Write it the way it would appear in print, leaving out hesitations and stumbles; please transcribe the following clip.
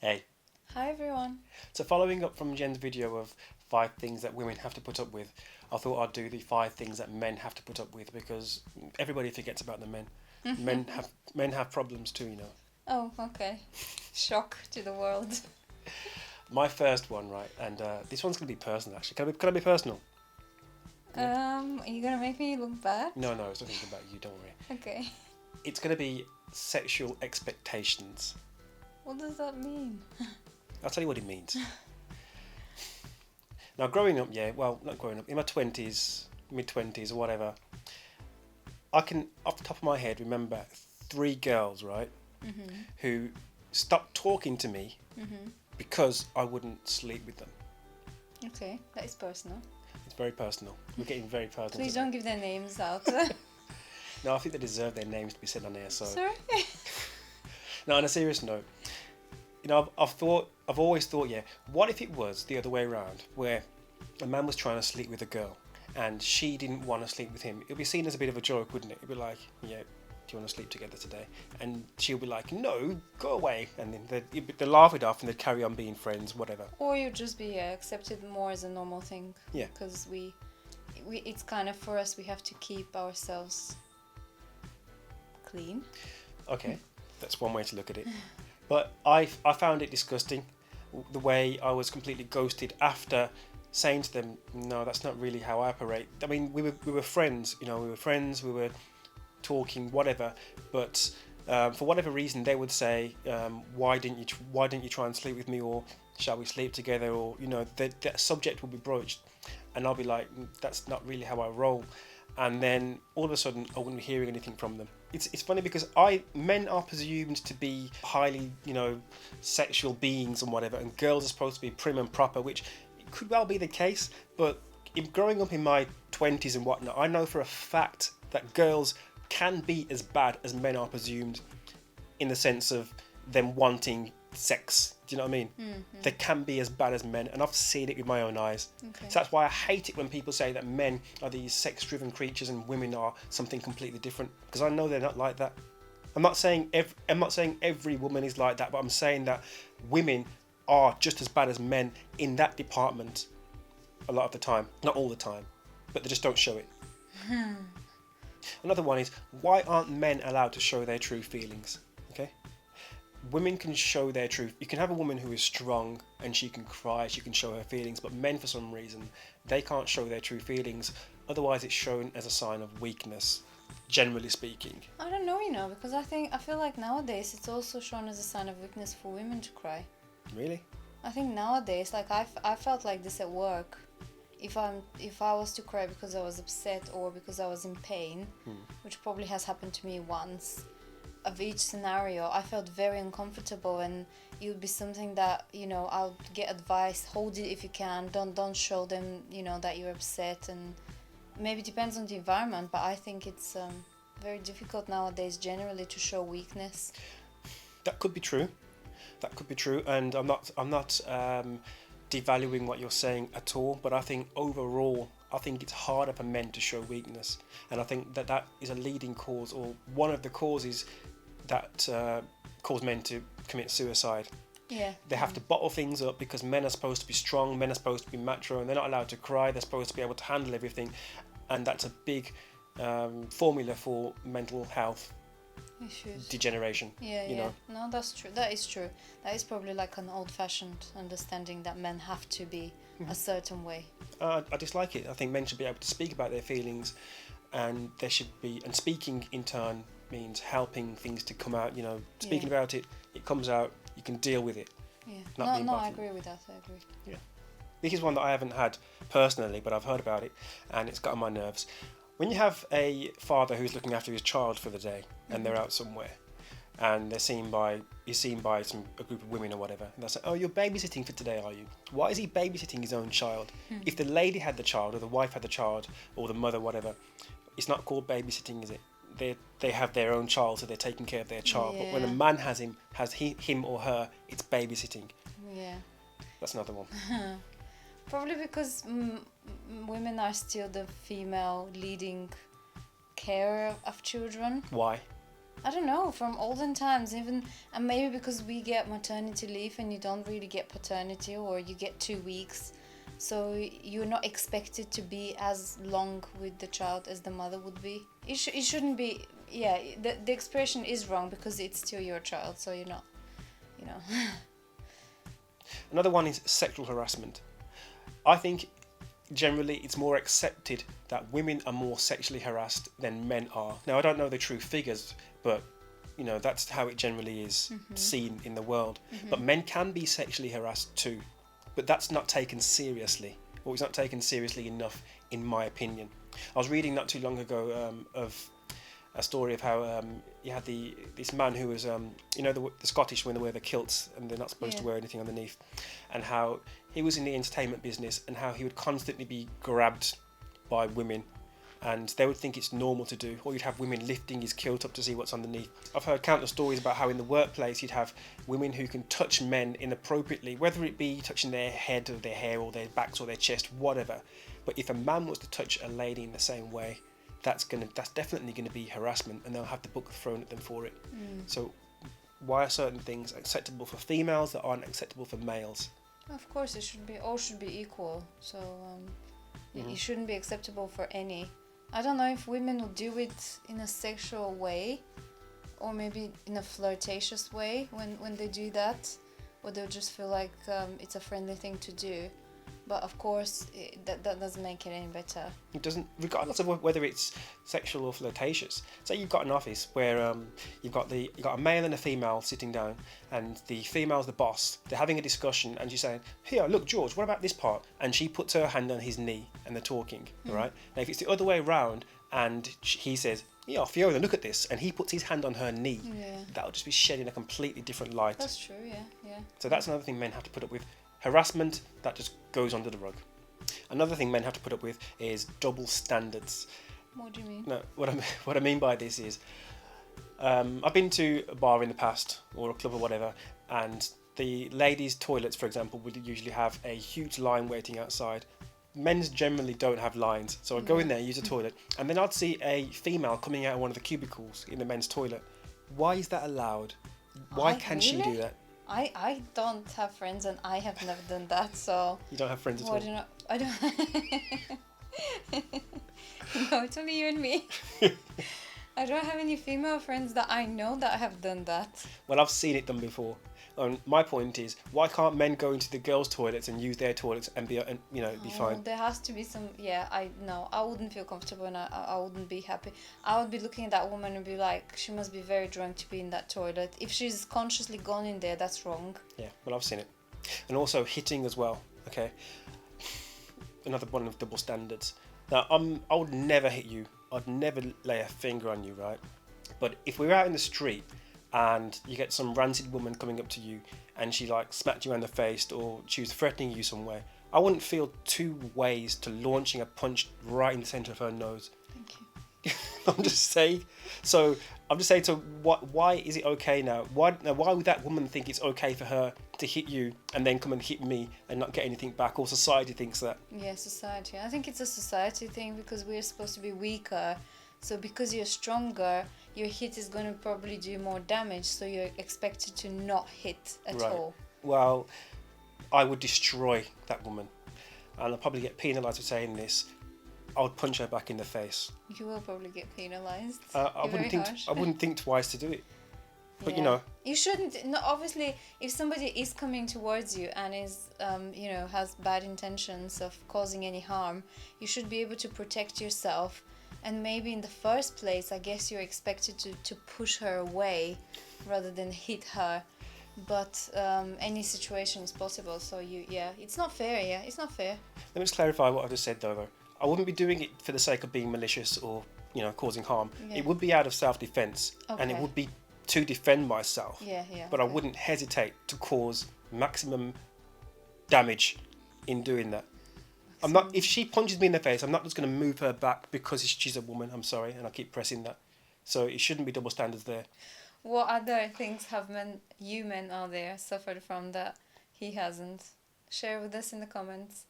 Hey, Hi everyone. so following up from Jen's video of 5 things that women have to put up with, I thought I'd do the 5 things that men have to put up with because everybody forgets about the men. Men have problems too, you know. Oh, okay. Shock to the world. My first one, right, and this one's gonna be personal actually. Can I be personal? Yeah. Are you gonna make me look bad? No, it's nothing about you. Don't worry. Okay. It's gonna be sexual expectations. What does that mean? I'll tell you what it means. Now, growing up, yeah, well, not growing up, in my 20s, mid 20s, or whatever, I can, off the top of my head, remember 3 girls, right, who stopped talking to me because I wouldn't sleep with them. Okay, that is personal. It's very personal. We're getting very personal. Please today. don't give their names out. No, I think they deserve their names to be said on air. So, Sorry? now, on a serious note, I've always thought, yeah, what if it was the other way around, where a man was trying to sleep with a girl and she didn't want to sleep with him? It'd be seen as a bit of a joke, wouldn't it? It'd be like, yeah, do you want to sleep together today? And she'll be like, no, go away. And then they'd laugh it off and they'd carry on being friends, whatever. Or you just be accepted more as a normal thing. Yeah. Because it's kind of for us, we have to keep ourselves clean. Okay, that's one way to look at it. But I found it disgusting, the way I was completely ghosted after saying to them, no, that's not really how I operate. I mean, we were friends, we were talking, whatever. But for whatever reason, they would say, why didn't you try and sleep with me, or shall we sleep together, or that subject would be broached, and I'll be like, that's not really how I roll. And then all of a sudden I wouldn't be hearing anything from them. It's funny because men are presumed to be highly, sexual beings and whatever, and girls are supposed to be prim and proper, which could well be the case. But growing up in my 20s and whatnot, I know for a fact that girls can be as bad as men are presumed, in the sense of them wanting sex. Do you know what I mean? Mm-hmm. They can be as bad as men, and I've seen it with my own eyes. Okay. So that's why I hate it when people say that men are these sex-driven creatures and women are something completely different, because I know they're not like that. I'm not saying every woman is like that, but I'm saying that women are just as bad as men in that department a lot of the time. Not all the time, but they just don't show it. Another one is, why aren't men allowed to show their true feelings? Okay? Women can show their truth. You can have a woman who is strong and she can cry, she can show her feelings, but men, for some reason, they can't show their true feelings. Otherwise, it's shown as a sign of weakness, generally speaking. I don't know, because I feel like nowadays it's also shown as a sign of weakness for women to cry. Really? I think nowadays, like I felt like this at work. If I was to cry because I was upset or because I was in pain, which probably has happened to me once, of each scenario, I felt very uncomfortable, and it would be something that I'll get advice: hold it if you can. Don't show them that you're upset, and maybe it depends on the environment. But I think it's very difficult nowadays generally to show weakness. That could be true. And I'm not devaluing what you're saying at all. But I think overall, it's harder for men to show weakness, and I think that is a leading cause, or one of the causes that cause men to commit suicide. Yeah. They have to bottle things up because men are supposed to be strong, men are supposed to be macho, and they're not allowed to cry. They're supposed to be able to handle everything, and that's a big formula for mental health Issues. degeneration. Yeah. No, that's true. That is true. That is probably like an old-fashioned understanding that men have to be a certain way. I dislike it. I think men should be able to speak about their feelings, and and speaking in turn means helping things to come out. Speaking about it, it comes out. You can deal with it. Yeah. Not being No, I bothered. agree with that. I agree. Yeah. This is one that I haven't had personally, but I've heard about it, and it's got on my nerves. When you have a father who's looking after his child for the day, and they're out somewhere, and he's seen by a group of women or whatever, and they'll say, "Oh, you're babysitting for today, are you?" Why is he babysitting his own child? If the lady had the child, or the wife had the child, or the mother, whatever, it's not called babysitting, is it? They have their own child, so they're taking care of their child. But when a Yeah. man has him or her, it's babysitting. Yeah. That's another one. Probably because women are still the female leading carer of children. Why? I don't know, from olden times, even, and maybe because we get maternity leave and you don't really get paternity, or you get 2 weeks, so you're not expected to be as long with the child as the mother would be. It shouldn't be, yeah, the expression is wrong because it's still your child, so you're not, you know. Another one is sexual harassment. I think generally it's more accepted that women are more sexually harassed than men are. Now, I don't know the true figures, but you know, that's how it generally is seen in the world. But men can be sexually harassed too, but that's not taken seriously, or it's not taken seriously enough, in my opinion. I was reading not too long ago of a story of how you had this man who was you know, the Scottish when they wear the kilts and they're not supposed to wear anything underneath, and how he was in the entertainment business and how he would constantly be grabbed by women, and they would think it's normal to do, or you'd have women lifting his kilt up to see what's underneath. I've heard countless stories about how in the workplace you'd have women who can touch men inappropriately, whether it be touching their head or their hair or their backs or their chest, whatever. But if a man was to touch a lady in the same way, that's definitely going to be harassment, and they'll have the book thrown at them for it. So why are certain things acceptable for females that aren't acceptable for males? Of course, all should be equal. So it shouldn't be acceptable for any. I don't know if women will do it in a sexual way, or maybe in a flirtatious way when they do that, or they'll just feel like it's a friendly thing to do. But of course, that doesn't make it any better. It doesn't, regardless of whether it's sexual or flirtatious. Say you've got an office where you've got a male and a female sitting down, and the female's the boss. They're having a discussion, and she's saying, "Here, look, George, what about this part?" And she puts her hand on his knee, and they're talking. Right? Now, if it's the other way around, and he says, "Yeah, Fiona, look at this," and he puts his hand on her knee, that'll just be shedding a completely different light. That's true. Yeah. So that's another thing men have to put up with. Harassment, that just goes under the rug. Another thing men have to put up with is double standards. What do you mean? No, what I mean by this is, I've been to a bar in the past, or a club or whatever, and the ladies' toilets, for example, would usually have a huge line waiting outside. Men's generally don't have lines, so I'd go in there, use a toilet, and then I'd see a female coming out of one of the cubicles in the men's toilet. Why is that allowed? Why can she do that? I don't have friends, and I have never done that, so... You don't have friends at all? I don't... No, it's only you and me. I don't have any female friends that I know that have done that. Well, I've seen it done before. My point is, why can't men go into the girls' toilets and use their toilets and be fine? There has to be some... Yeah, I wouldn't feel comfortable, and I wouldn't be happy. I would be looking at that woman and be like, she must be very drunk to be in that toilet. If she's consciously gone in there, that's wrong. Yeah, well, I've seen it. And also hitting as well, okay? Another one of double standards. Now, I would never hit you. I'd never lay a finger on you, right? But if we're out in the street and you get some rancid woman coming up to you and she like smacked you around the face, or she was threatening you some way, I wouldn't feel two ways to launching a punch right in the centre of her nose. Thank you. I'm just saying. So I'm just saying, so why is it okay now? Why would that woman think it's okay for her to hit you and then come and hit me and not get anything back? Or society thinks that? Yeah, society. I think it's a society thing, because we're supposed to be weaker. So because you're stronger, your hit is going to probably do more damage, so you're expected to not hit at all. Well, I would destroy that woman, and I'll probably get penalised for saying this. I would punch her back in the face. You will probably get penalised. I wouldn't think twice to do it. But you know, you shouldn't. No, obviously, if somebody is coming towards you and is, has bad intentions of causing any harm, you should be able to protect yourself. And maybe in the first place, I guess you're expected to push her away rather than hit her. But any situation is possible. So it's not fair. Yeah, it's not fair. Let me just clarify what I just said, though. I wouldn't be doing it for the sake of being malicious or causing harm. Yeah. It would be out of self-defense, and it would be to defend myself. Yeah. But I wouldn't hesitate to cause maximum damage in doing that. I'm not. If she punches me in the face, I'm not just going to move her back because she's a woman. I'm sorry, and I keep pressing that. So it shouldn't be double standards there. What other things have men out there suffered from that he hasn't? Share with us in the comments.